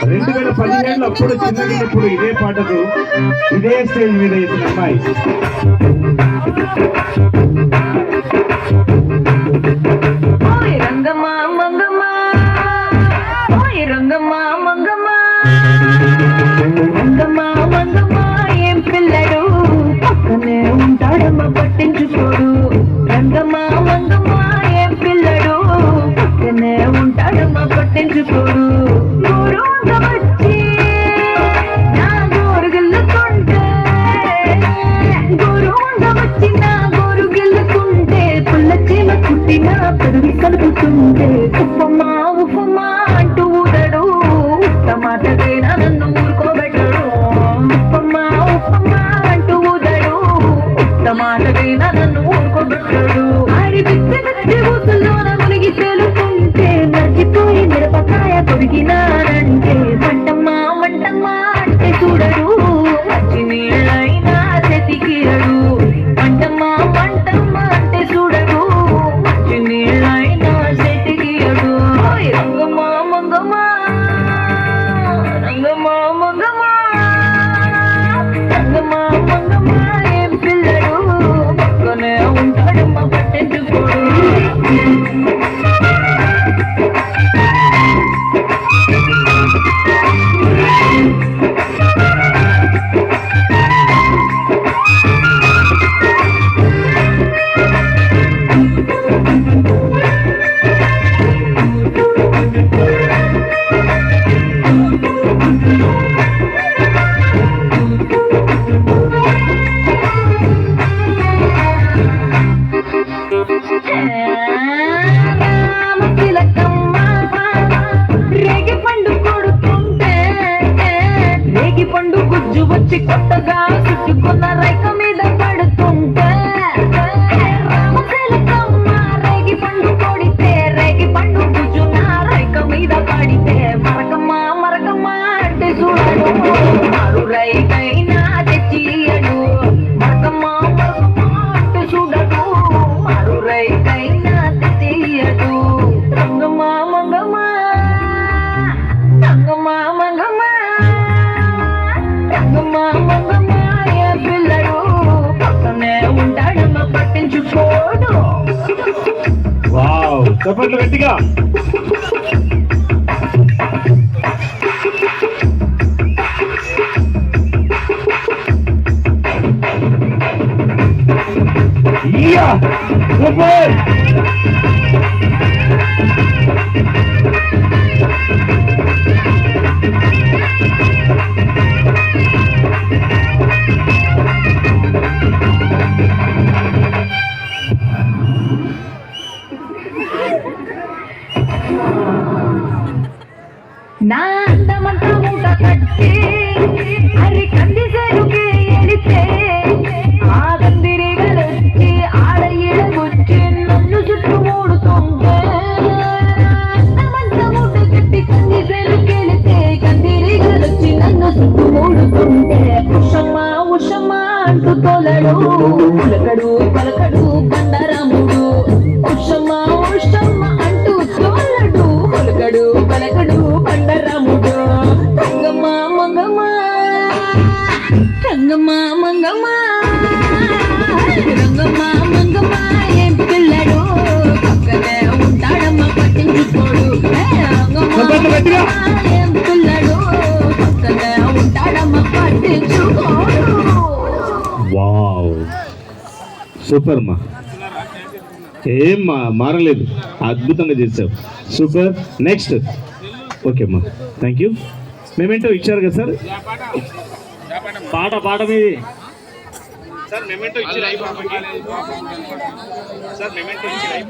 2015 అప్పుడు చిన్నప్పుడు ఇదే పాటకు ఇదే స్టేజ్ మీద వేసిన అమ్మాయి. రంగమ్మా మంగమ్మా, రంగమ్మా మంగమ్మా, రంగమ్మా మంగమ్మా ఏం పిల్లడు పక్కనే ఉంటాడమ్మా పట్టించుకోడు. రంగమ్మా మంగమ్మా ఏం పిల్లడు పక్కనే ఉంటాడమ్మా పట్టించుకోడు. గోరుగా వచ్చి నా గోరు గిల్లుకుంటే, గోరుగా వచ్చి నా గోరు గిల్లుకుంటే, పుల్ల చీమ కుట్టిన పెరుగు కలుపుతుంటే, ఉప్పమ్మా ఉప్పమ్మా అంటూ ఊదడు. టమాటకైనా నన్ను ఊరుకోబెట్టడు. ఉప్పమ్మా ఉప్పమ్మా అంటూ ఊదడు. టమాటకైనా నన్ను ఊరుకోబెట్టడు. ఆడి పిచ్చి పిచ్చి ఊసుల్లోన మునిగి తేలుతుంటే, మర్చిపోయి మిరపకాయ కొరికినానంటే, మంటమ్మా మంటమ్మా అంటే చూడడు. మంచి నీళ్ళైనా చెతికియడు. మంటమ్మా మంటమ్మా అంటే చూడడు. మంచి నీళ్ళైనా చెతికియడు. రంగమ్మా మంగమ్మా, రంగమ్మా మంగమ్మా, రంగమ్మా మంగమ్మా ఏం పిల్లడు పక్కనే ఉంటాడమ్మా పట్టించుకోడు. రేగి పండు కొడుతుంటే, రేగి పండు గుజ్జు వచ్చి కొత్తగా చుట్టుకున్న రైక మీద పడుతుంటే, రామశిలకమ్మ రేగి పండు కొడితే, రేగి పండు గుజ్జు నా రైక మీద పడితే, మరకమ్మా మరకమ్మా అంటే చూడడు. మారు రైకైనా తెచ్చియడు. మరకమ్మా మరకమ్మా అంటే చూడడు. మారు రైకైనా తెచ్చియడు. రంగమ్మా మంగమ్మా, రంగమ్మా మంగమ్మా, రంగమ్మా మంగమ్మా ఏ పిల్లడు పక్కనే ఉంటాడమ్మా పట్టించుకోడు. వావ్, చప్పట్లు గట్టిగా. సూపర్. నా అందమంతా మూట కట్టి అరి కంది సేరుకి ఎడితే, ఆ గందిరిగలొచ్చి ఆడ ఈడగొచ్చి నన్ను చుట్టుమూడుతుంటే, అందమంతా మూట కట్టి కంది సేరుకి ఎడితే, గందిరిగలొచ్చి నన్ను చుట్టుమూడుతుంటే, ఉషమ్మా ఉషమ్మా అంటూ తోలడు. పలకడు పలకడు బండరాముడు. ఉషమ్మా ఉషమ్మా అంటూ తోలడు. పలకడు పలకడు బండరాముడు. రంగమ్మా మంగమ్మా, రంగమ్మా మంగమ్మా, రంగమ్మా మంగమ్మా ఏం పిల్లడు పక్కనే ఉంటాడమ్మా పట్టించుకోడు. రంగమ్మా ఏం పిల్లడు పక్కనే ఉంటాడమ్మా పట్టించుకోడు. వావ్, సూపర్ మా, ఏం మారలేదు, అద్భుతంగా చేసావు, సూపర్. నెక్స్ట్. ఓకే అమ్మా, థ్యాంక్ యూ. మేమేంటో ఇచ్చారు కదా సార్, పాట మీది సార్. మేమేంటో ఇచ్చారు సార్, మేమేంటో ఇచ్చారు.